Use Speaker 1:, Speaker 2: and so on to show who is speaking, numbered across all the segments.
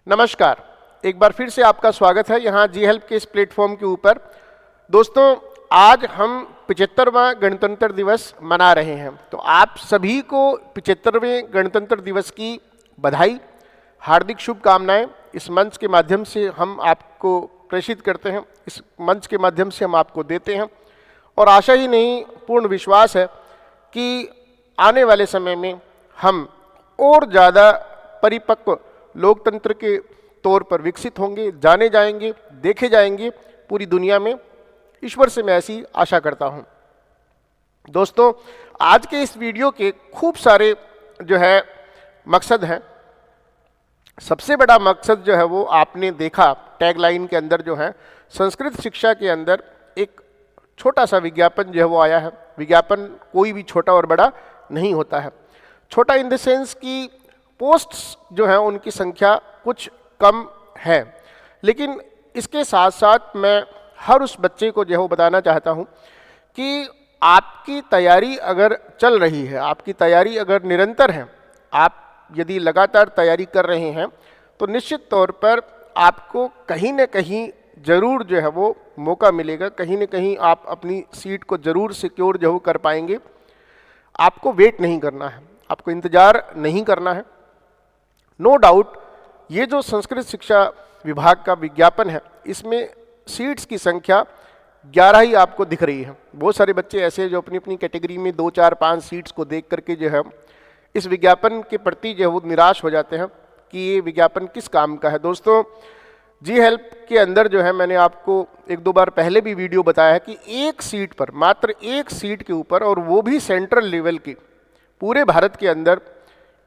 Speaker 1: नमस्कार, एक बार फिर से आपका स्वागत है यहाँ जी हेल्प के इस प्लेटफॉर्म के ऊपर। दोस्तों, आज हम 75वां गणतंत्र दिवस मना रहे हैं, तो आप सभी को 75वें गणतंत्र दिवस की बधाई, हार्दिक शुभकामनाएं इस मंच के माध्यम से हम आपको प्रेषित करते हैं, इस मंच के माध्यम से हम आपको देते हैं। और आशा ही नहीं, पूर्ण विश्वास है कि आने वाले समय में हम और ज़्यादा परिपक्व लोकतंत्र के तौर पर विकसित होंगे, जाने जाएंगे, देखे जाएंगे पूरी दुनिया में। ईश्वर से मैं ऐसी आशा करता हूं। दोस्तों, आज के इस वीडियो के खूब सारे जो है मकसद हैं। सबसे बड़ा मकसद जो है वो आपने देखा टैगलाइन के अंदर, जो है संस्कृत शिक्षा के अंदर एक छोटा सा विज्ञापन जो है वो आया है। विज्ञापन कोई भी छोटा और बड़ा नहीं होता है। छोटा इन द सेंस कि पोस्ट्स जो हैं उनकी संख्या कुछ कम है, लेकिन इसके साथ साथ मैं हर उस बच्चे को जो है वो बताना चाहता हूं कि आपकी तैयारी अगर चल रही है, आपकी तैयारी अगर निरंतर है, आप यदि लगातार तैयारी कर रहे हैं, तो निश्चित तौर पर आपको कहीं न कहीं ज़रूर जो है वो मौका मिलेगा, कहीं न कहीं आप अपनी सीट को ज़रूर सिक्योर जो है कर पाएंगे। आपको वेट नहीं करना है, आपको इंतज़ार नहीं करना है। नो डाउट ये जो संस्कृत शिक्षा विभाग का विज्ञापन है, इसमें सीट्स की संख्या 11 ही आपको दिख रही है। बहुत सारे बच्चे ऐसे हैं जो अपनी अपनी कैटेगरी में 2, 4, 5 सीट्स को देख करके जो है इस विज्ञापन के प्रति जो है वो निराश हो जाते हैं कि ये विज्ञापन किस काम का है। दोस्तों, जी हेल्प के अंदर जो है मैंने आपको 1-2 बार पहले भी वीडियो बताया है कि एक सीट पर, मात्र एक सीट के ऊपर, और वो भी सेंट्रल लेवल की, पूरे भारत के अंदर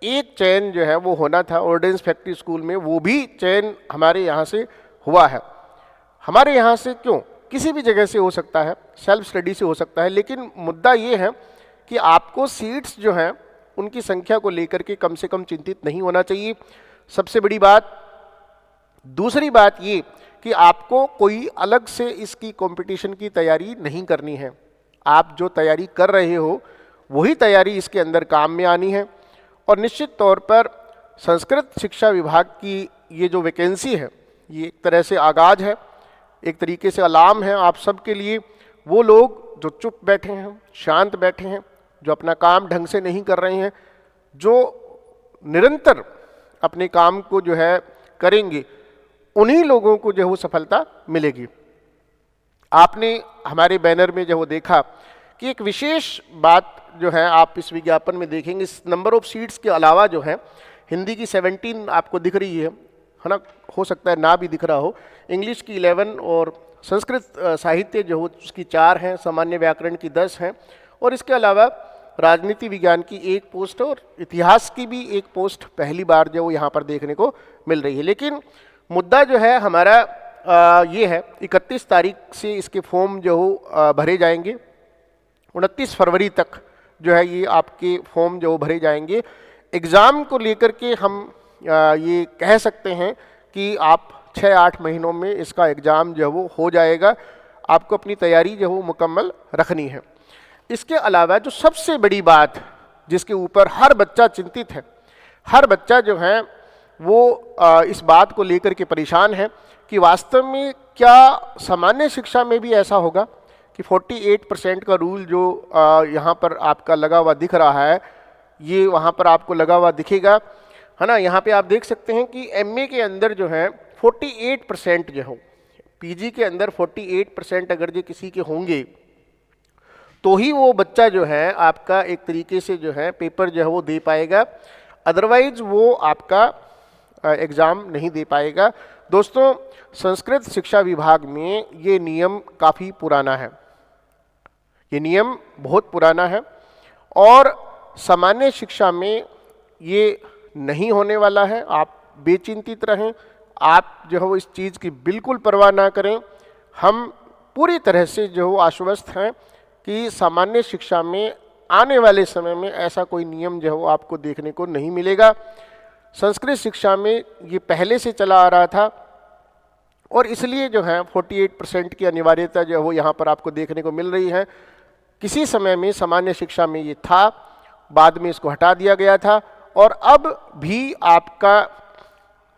Speaker 1: एक चयन जो है वो होना था ऑर्डिनेंस फैक्ट्री स्कूल में। वो भी चयन हमारे यहाँ से हुआ है। हमारे यहाँ से क्यों, किसी भी जगह से हो सकता है, सेल्फ स्टडी से हो सकता है, लेकिन मुद्दा ये है कि आपको सीट्स जो हैं उनकी संख्या को लेकर के कम से कम चिंतित नहीं होना चाहिए, सबसे बड़ी बात। दूसरी बात ये कि आपको कोई अलग से इसकी कंपटीशन की तैयारी नहीं करनी है। आप जो तैयारी कर रहे हो वही तैयारी इसके अंदर काम में आनी है। और निश्चित तौर पर संस्कृत शिक्षा विभाग की ये जो वैकेंसी है, ये एक तरह से आगाज है, एक तरीके से अलार्म है आप सबके लिए। वो लोग जो चुप बैठे हैं, शांत बैठे हैं, जो अपना काम ढंग से नहीं कर रहे हैं, जो निरंतर अपने काम को जो है करेंगे, उन्हीं लोगों को जो है वो सफलता मिलेगी। आपने हमारे बैनर में जो वो देखा कि एक विशेष बात जो है आप इस विज्ञापन में देखेंगे, इस नंबर ऑफ सीट्स के अलावा जो है हिंदी की 17 आपको दिख रही है ना, हो सकता है ना भी दिख रहा हो, इंग्लिश की 11 और संस्कृत साहित्य जो हो उसकी 4 हैं, सामान्य व्याकरण की 10 हैं, और इसके अलावा राजनीति विज्ञान की 1 पोस्ट और इतिहास की भी 1 पोस्ट पहली बार जो यहाँ पर देखने को मिल रही है। लेकिन मुद्दा जो है हमारा ये है, 31 तारीख से इसके फॉर्म जो हो भरे जाएंगे, 29 फरवरी तक जो है ये आपके फॉर्म जो भरे जाएंगे। एग्ज़ाम को लेकर के हम ये कह सकते हैं कि आप 6-8 महीनों में इसका एग्ज़ाम जो है वो हो जाएगा। आपको अपनी तैयारी जो है मुकम्मल रखनी है। इसके अलावा जो सबसे बड़ी बात जिसके ऊपर हर बच्चा चिंतित है, हर बच्चा जो है वो इस बात को लेकर के परेशान है कि वास्तव में क्या सामान्य शिक्षा में भी ऐसा होगा कि 48% का रूल जो यहाँ पर आपका लगा हुआ दिख रहा है, ये वहाँ पर आपको लगा हुआ दिखेगा, है ना। यहाँ पे आप देख सकते हैं कि एमए के अंदर जो है 48% जो हो, पीजी के अंदर 48% अगर जो किसी के होंगे तो ही वो बच्चा जो है आपका एक तरीके से जो है पेपर जो है वो दे पाएगा, अदरवाइज वो आपका एग्ज़ाम नहीं दे पाएगा। दोस्तों, संस्कृत शिक्षा विभाग में ये नियम काफ़ी पुराना है, ये नियम बहुत पुराना है, और सामान्य शिक्षा में ये नहीं होने वाला है। आप बेचिंतित रहें, आप जो है वो इस चीज़ की बिल्कुल परवाह ना करें। हम पूरी तरह से जो है आश्वस्त हैं कि सामान्य शिक्षा में आने वाले समय में ऐसा कोई नियम जो है वो आपको देखने को नहीं मिलेगा। संस्कृत शिक्षा में ये पहले से चला आ रहा था, और इसलिए जो है 48% की अनिवार्यता जो है वो यहाँ पर आपको देखने को मिल रही है। किसी समय में सामान्य शिक्षा में ये था, बाद में इसको हटा दिया गया था, और अब भी आपका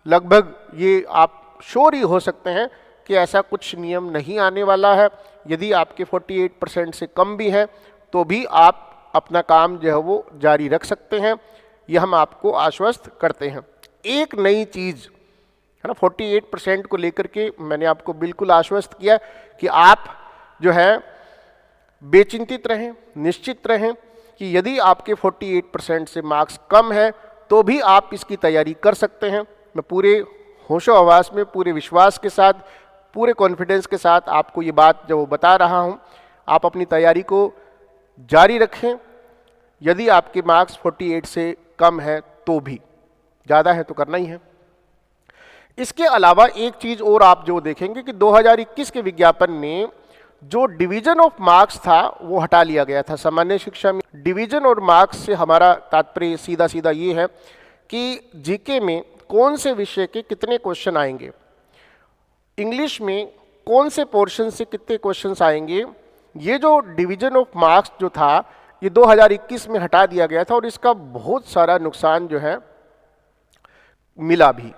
Speaker 1: लगभग ये आप श्योर ही हो सकते हैं कि ऐसा कुछ नियम नहीं आने वाला है। यदि आपके 48% से कम भी हैं तो भी आप अपना काम जो है वो जारी रख सकते हैं, यह हम आपको आश्वस्त करते हैं। एक नई चीज़ है ना, 48% को लेकर के मैंने आपको बिल्कुल आश्वस्त किया कि आप जो है बेचिंतित रहें, निश्चित रहें कि यदि आपके 48% से मार्क्स कम है तो भी आप इसकी तैयारी कर सकते हैं। मैं पूरे होशो हवास में, पूरे विश्वास के साथ, पूरे कॉन्फिडेंस के साथ आपको ये बात जो बता रहा हूँ, आप अपनी तैयारी को जारी रखें। यदि आपके मार्क्स 48 से कम है तो भी, ज़्यादा है तो करना ही है। इसके अलावा एक चीज़ और आप जो देखेंगे कि 2021 के विज्ञापन में जो डिवीजन ऑफ मार्क्स था वो हटा लिया गया था। सामान्य शिक्षा में डिवीजन और मार्क्स से हमारा तात्पर्य सीधा सीधा ये है कि जीके में कौन से विषय के कितने क्वेश्चन आएंगे, इंग्लिश में कौन से पोर्शन से कितने क्वेश्चंस आएंगे। ये जो डिवीजन ऑफ मार्क्स जो था ये 2021 में हटा दिया गया था और इसका बहुत सारा नुकसान जो है मिला भी।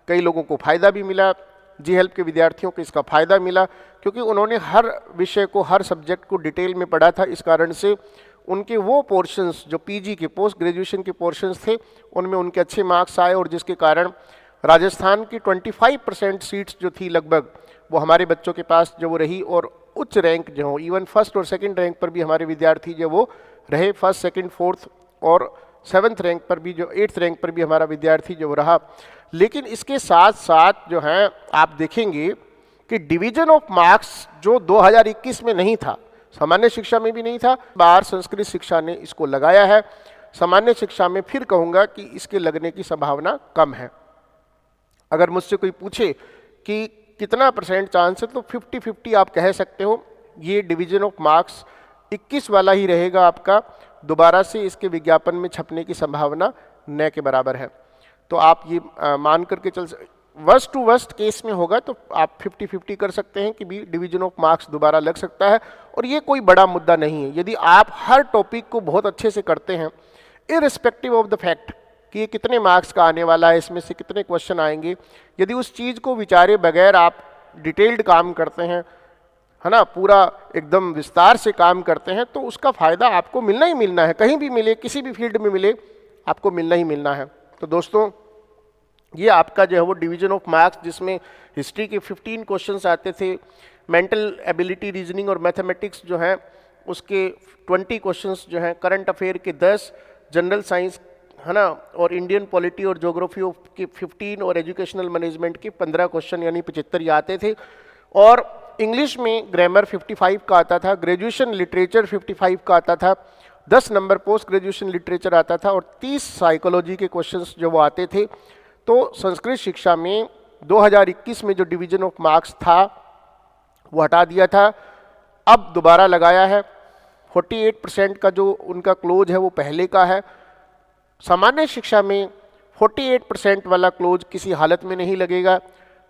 Speaker 1: कई लोगों को फ़ायदा भी मिला, जी हेल्प के विद्यार्थियों को इसका फ़ायदा मिला क्योंकि उन्होंने हर विषय को, हर सब्जेक्ट को डिटेल में पढ़ा था। इस कारण से उनके वो पोर्शंस जो पीजी के, पोस्ट ग्रेजुएशन के पोर्शंस थे, उनमें उनके अच्छे मार्क्स आए और जिसके कारण राजस्थान की 25% सीट्स जो थी लगभग वो हमारे बच्चों के पास जो वो रही और उच्च रैंक जो हो, इवन फर्स्ट और सेकंड रैंक पर भी हमारे विद्यार्थी जो वो रहे, फर्स्ट, सेकंड, फोर्थ और 7th रैंक पर भी, जो 8th रैंक पर भी हमारा विद्यार्थी जो रहा। लेकिन इसके साथ साथ जो है आप देखेंगे कि डिवीजन ऑफ मार्क्स जो 2021 में नहीं था, सामान्य शिक्षा में भी नहीं था, बाहर संस्कृत शिक्षा ने इसको लगाया है। सामान्य शिक्षा में फिर कहूँगा कि इसके लगने की संभावना कम है। अगर मुझसे कोई पूछे कि कितना % चांस है तो 50-50 आप कह सकते हो। ये डिवीजन ऑफ मार्क्स 21 वाला ही रहेगा आपका, दोबारा से इसके विज्ञापन में छपने की संभावना न के बराबर है। तो आप ये मान करके चल, वर्स्ट टू वर्स्ट केस में होगा तो आप 50-50 कर सकते हैं कि भी डिवीजन ऑफ मार्क्स दोबारा लग सकता है और ये कोई बड़ा मुद्दा नहीं है। यदि आप हर टॉपिक को बहुत अच्छे से करते हैं, इररिस्पेक्टिव ऑफ द फैक्ट कि ये कितने मार्क्स का आने वाला है, इसमें से कितने क्वेश्चन आएंगे, यदि उस चीज़ को विचारे बगैर आप डिटेल्ड काम करते हैं, है ना, पूरा एकदम विस्तार से काम करते हैं, तो उसका फ़ायदा आपको मिलना ही मिलना है। कहीं भी मिले, किसी भी फील्ड में मिले, आपको मिलना ही मिलना है। तो दोस्तों, ये आपका जो है वो डिवीजन ऑफ मार्क्स, जिसमें हिस्ट्री के 15 क्वेश्चंस आते थे, मेंटल एबिलिटी, रीजनिंग और मैथमेटिक्स जो है उसके 20 क्वेश्चंस जो हैं, करंट अफेयर के 10, जनरल साइंस, है ना, और इंडियन पॉलिटी और ज्योग्राफी के 15 और एजुकेशनल मैनेजमेंट के 15 क्वेश्चन यानी 75 ये आते थे। और इंग्लिश में ग्रामर 55 का आता था, ग्रेजुएशन लिटरेचर 55 का आता था, 10 नंबर पोस्ट ग्रेजुएशन लिटरेचर आता था और 30 साइकोलॉजी के क्वेश्चंस जो वो आते थे। तो संस्कृत शिक्षा में 2021 में जो डिवीजन ऑफ मार्क्स था वो हटा दिया था, अब दोबारा लगाया है। 48% का जो उनका क्लोज है वो पहले का है। सामान्य शिक्षा में 48% वाला क्लोज किसी हालत में नहीं लगेगा।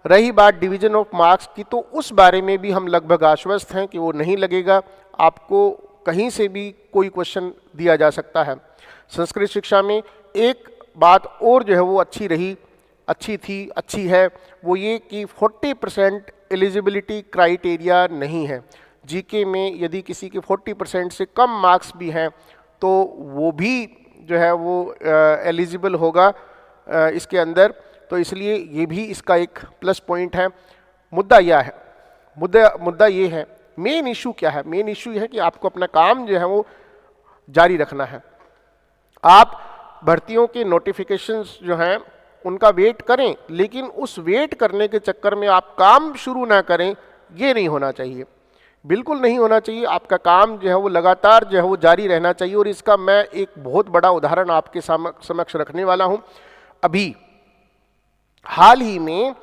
Speaker 1: रही बात डिवीजन ऑफ मार्क्स की, तो उस बारे में भी हम लगभग आश्वस्त हैं कि वो नहीं लगेगा। आपको कहीं से भी कोई क्वेश्चन दिया जा सकता है। संस्कृत शिक्षा में एक बात और जो है वो अच्छी है, वो ये कि 40% एलिजिबिलिटी क्राइटेरिया नहीं है। जीके में यदि किसी के 40% से कम मार्क्स भी हैं तो वो भी जो है वो एलिजिबल होगा इसके अंदर। तो इसलिए ये भी इसका एक प्लस पॉइंट है। मुद्दा ये है, मेन इशू क्या है? मेन इशू ये है कि आपको अपना काम जो है वो जारी रखना है। आप भर्तियों के नोटिफिकेशंस जो हैं उनका वेट करें, लेकिन उस वेट करने के चक्कर में आप काम शुरू ना करें, ये नहीं होना चाहिए, बिल्कुल नहीं होना चाहिए। आपका काम जो है वो लगातार जो है वो जारी रहना चाहिए। और इसका मैं एक बहुत बड़ा उदाहरण आपके समक्ष रखने वाला हूँ। अभी हाल ही में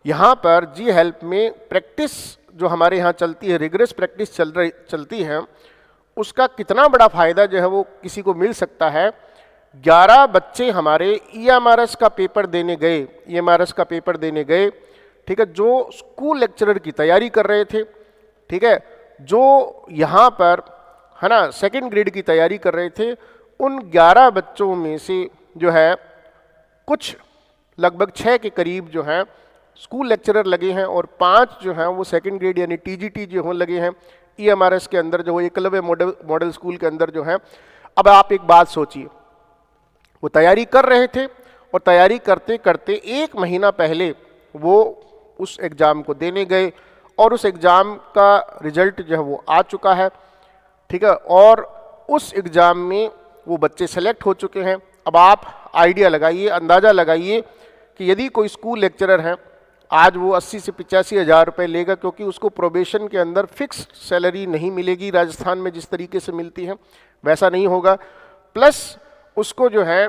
Speaker 1: यहाँ पर जी हेल्प में प्रैक्टिस जो हमारे यहाँ चलती है, रिगरस प्रैक्टिस चलती है, उसका कितना बड़ा फायदा जो है वो किसी को मिल सकता है। 11 बच्चे हमारे EMRS का पेपर देने गए, ठीक है, जो स्कूल लेक्चरर की तैयारी कर रहे थे, ठीक है, जो यहाँ पर है ना सेकंड ग्रेड की तैयारी कर रहे थे। उन 11 बच्चों में से जो है कुछ लगभग 6 के करीब जो हैं स्कूल लेक्चरर लगे हैं और 5 जो हैं वो सेकंड ग्रेड यानी टीजीटी जो हों लगे हैं ईएमआरएस के अंदर, जो एकलव्य मॉडल स्कूल के अंदर जो है। अब आप एक बात सोचिए, वो तैयारी कर रहे थे और तैयारी करते करते 1 महीना पहले वो उस एग्ज़ाम को देने गए और उस एग्ज़ाम का रिजल्ट जो है वो आ चुका है, ठीक है, और उस एग्ज़ाम में वो बच्चे सेलेक्ट हो चुके हैं। अब आप आइडिया लगाइए, अंदाज़ा लगाइए कि यदि कोई स्कूल लेक्चरर है आज वो 80 से 85 हज़ार रुपये लेगा, क्योंकि उसको प्रोबेशन के अंदर फिक्स सैलरी नहीं मिलेगी राजस्थान में जिस तरीके से मिलती है, वैसा नहीं होगा, प्लस उसको जो है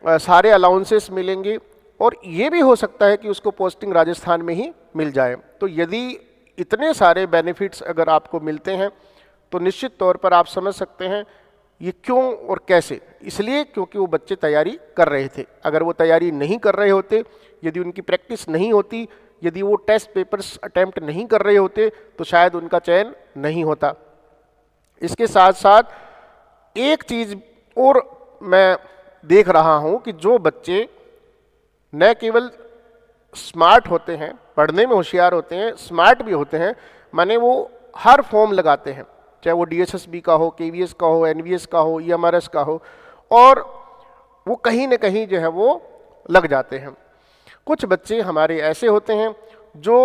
Speaker 1: सारे अलाउंसेस मिलेंगे और ये भी हो सकता है कि उसको पोस्टिंग राजस्थान में ही मिल जाए। तो यदि इतने सारे बेनिफिट्स अगर आपको मिलते हैं तो निश्चित तौर पर आप समझ सकते हैं ये क्यों और कैसे। इसलिए क्योंकि वो बच्चे तैयारी कर रहे थे। अगर वो तैयारी नहीं कर रहे होते, यदि उनकी प्रैक्टिस नहीं होती, यदि वो टेस्ट पेपर्स अटेम्प्ट नहीं कर रहे होते तो शायद उनका चयन नहीं होता। इसके साथ साथ एक चीज़ और मैं देख रहा हूँ कि जो बच्चे न केवल स्मार्ट होते हैं, पढ़ने में होशियार होते हैं, स्मार्ट भी होते हैं, माने वो हर फॉर्म लगाते हैं, चाहे वो डीएसएसबी का हो, केवीएस का हो, एनवीएस का हो, ईएमआरएस का हो, और वो कहीं न कहीं जो है वो लग जाते हैं। कुछ बच्चे हमारे ऐसे होते हैं जो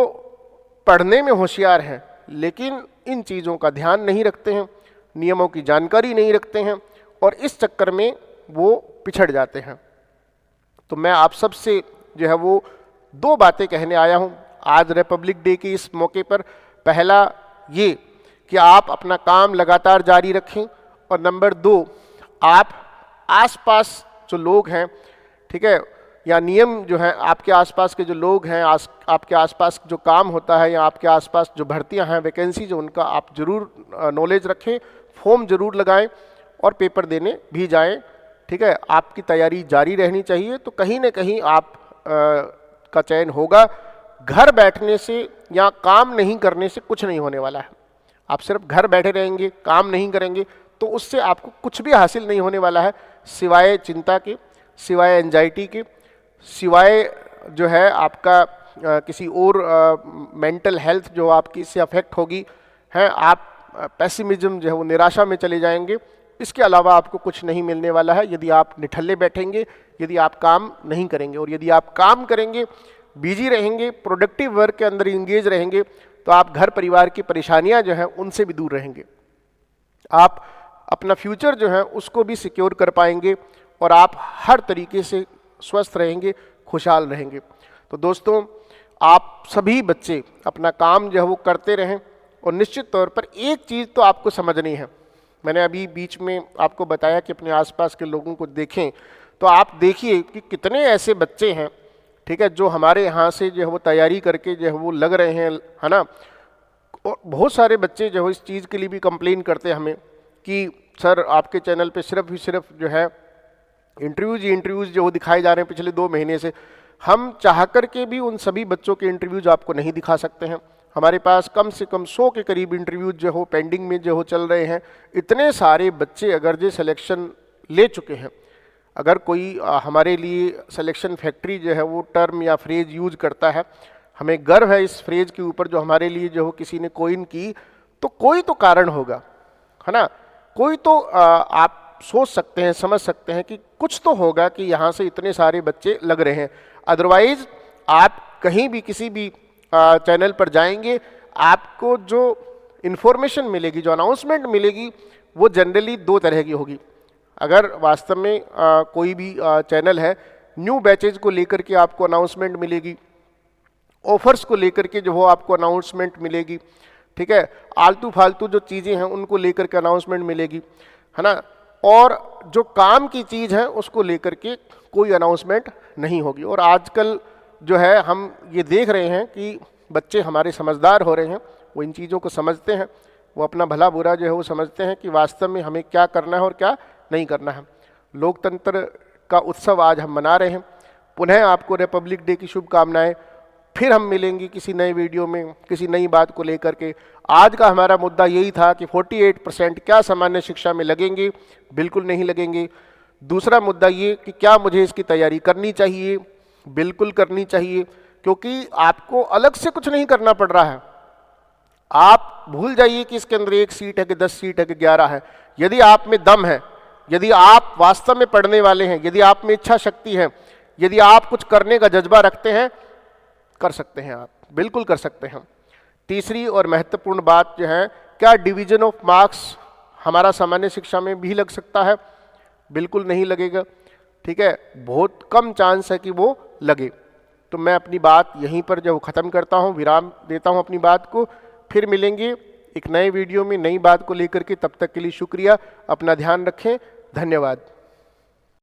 Speaker 1: पढ़ने में होशियार हैं लेकिन इन चीज़ों का ध्यान नहीं रखते हैं, नियमों की जानकारी नहीं रखते हैं और इस चक्कर में वो पिछड़ जाते हैं। तो मैं आप सबसे जो है वो 2 बातें कहने आया हूँ आज रिपब्लिक डे के इस मौके पर। पहला ये कि आप अपना काम लगातार जारी रखें और नंबर 2, आप आसपास जो लोग हैं, ठीक है, या नियम जो है आपके आसपास के जो लोग हैं, आपके आसपास जो काम होता है या आपके आसपास जो भर्तियां हैं, वैकेंसी जो, उनका आप जरूर नॉलेज रखें, फॉर्म जरूर लगाएं और पेपर देने भी जाएं, ठीक है। आपकी तैयारी जारी रहनी चाहिए तो कहीं न कहीं आप का चयन होगा। घर बैठने से या काम नहीं करने से कुछ नहीं होने वाला है। आप सिर्फ घर बैठे रहेंगे, काम नहीं करेंगे तो उससे आपको कुछ भी हासिल नहीं होने वाला है, सिवाय चिंता के, सिवाय एंजाइटी के, सिवाय जो है आपका किसी और मेंटल हेल्थ जो आपकी इससे अफेक्ट होगी है, आप पेसिमिज्म जो है वो निराशा में चले जाएंगे। इसके अलावा आपको कुछ नहीं मिलने वाला है यदि आप निठल्ले बैठेंगे, यदि आप काम नहीं करेंगे। और यदि आप काम करेंगे, बिजी रहेंगे, प्रोडक्टिव वर्क के अंदर इंगेज रहेंगे तो आप घर परिवार की परेशानियां जो हैं उनसे भी दूर रहेंगे। आप अपना फ्यूचर जो है उसको भी सिक्योर कर पाएंगे और आप हर तरीके से स्वस्थ रहेंगे, खुशहाल रहेंगे। तो दोस्तों, आप सभी बच्चे अपना काम जो है वो करते रहें और निश्चित तौर पर एक चीज़ तो आपको समझनी है। मैंने अभी बीच में आपको बताया कि अपने आसपास के लोगों को देखें, तो आप देखिए कि कितने ऐसे बच्चे हैं, ठीक है, जो हमारे यहाँ से जो है वो तैयारी करके जो है वो लग रहे हैं, है ना। और बहुत सारे बच्चे जो है इस चीज़ के लिए भी कंप्लेन करते हैं हमें कि सर आपके चैनल पे सिर्फ जो है इंटरव्यूज़ जो दिखाए जा रहे हैं पिछले 2 महीने से। हम चाह कर के भी उन सभी बच्चों के इंटरव्यूज़ आपको नहीं दिखा सकते हैं। हमारे पास कम से कम 100 के करीब इंटरव्यूज़ जो हो पेंडिंग में जो हो चल रहे हैं। इतने सारे बच्चे अगर जो सिलेक्शन ले चुके हैं, अगर कोई हमारे लिए सिलेक्शन फैक्ट्री जो है वो टर्म या फ्रेज यूज करता है, हमें गर्व है इस फ्रेज के ऊपर जो हमारे लिए जो हो किसी ने कोइन की, तो कोई तो कारण होगा, है ना। कोई तो आप सोच सकते हैं, समझ सकते हैं कि कुछ तो होगा कि यहाँ से इतने सारे बच्चे लग रहे हैं। अदरवाइज आप कहीं भी किसी भी चैनल पर जाएंगे, आपको जो इन्फॉर्मेशन मिलेगी, जो अनाउंसमेंट मिलेगी, वो जनरली 2 तरह की होगी। अगर वास्तव में कोई भी चैनल है, न्यू बैचेज को लेकर के आपको अनाउंसमेंट मिलेगी, ऑफर्स को लेकर के जो हो आपको अनाउंसमेंट मिलेगी, ठीक है, आलतू फालतू जो चीज़ें हैं उनको लेकर के अनाउंसमेंट मिलेगी, है ना। और जो काम की चीज़ है उसको लेकर के कोई अनाउंसमेंट नहीं होगी। और आजकल जो है हम ये देख रहे हैं कि बच्चे हमारे समझदार हो रहे हैं, वो इन चीज़ों को समझते हैं, वो अपना भला बुरा जो है वो समझते हैं कि वास्तव में हमें क्या करना है और क्या नहीं करना है। लोकतंत्र का उत्सव आज हम मना रहे हैं। पुनः आपको रिपब्लिक डे की शुभकामनाएं। फिर हम मिलेंगे किसी नए वीडियो में किसी नई बात को लेकर के। आज का हमारा मुद्दा यही था कि 48% क्या सामान्य शिक्षा में लगेंगे? बिल्कुल नहीं लगेंगे। दूसरा मुद्दा ये कि क्या मुझे इसकी तैयारी करनी चाहिए, बिल्कुल करनी चाहिए, क्योंकि आपको अलग से कुछ नहीं करना पड़ रहा है। आप भूल जाइए कि इसके अंदर 1 सीट है कि 10 सीट है कि 11 है। यदि आप में दम है, यदि आप वास्तव में पढ़ने वाले हैं, यदि आप में इच्छा शक्ति है, यदि आप कुछ करने का जज्बा रखते हैं, कर सकते हैं, आप बिल्कुल कर सकते हैं। तीसरी और महत्वपूर्ण बात जो है, क्या डिवीजन ऑफ मार्क्स हमारा सामान्य शिक्षा में भी लग सकता है? बिल्कुल नहीं लगेगा, ठीक है, बहुत कम चांस है कि वो लगे। तो मैं अपनी बात यहीं पर जो ख़त्म करता हूँ, विराम देता हूँ अपनी बात को। फिर मिलेंगे एक नए वीडियो में नई बात को लेकर के। तब तक के लिए शुक्रिया, अपना ध्यान रखें, धन्यवाद।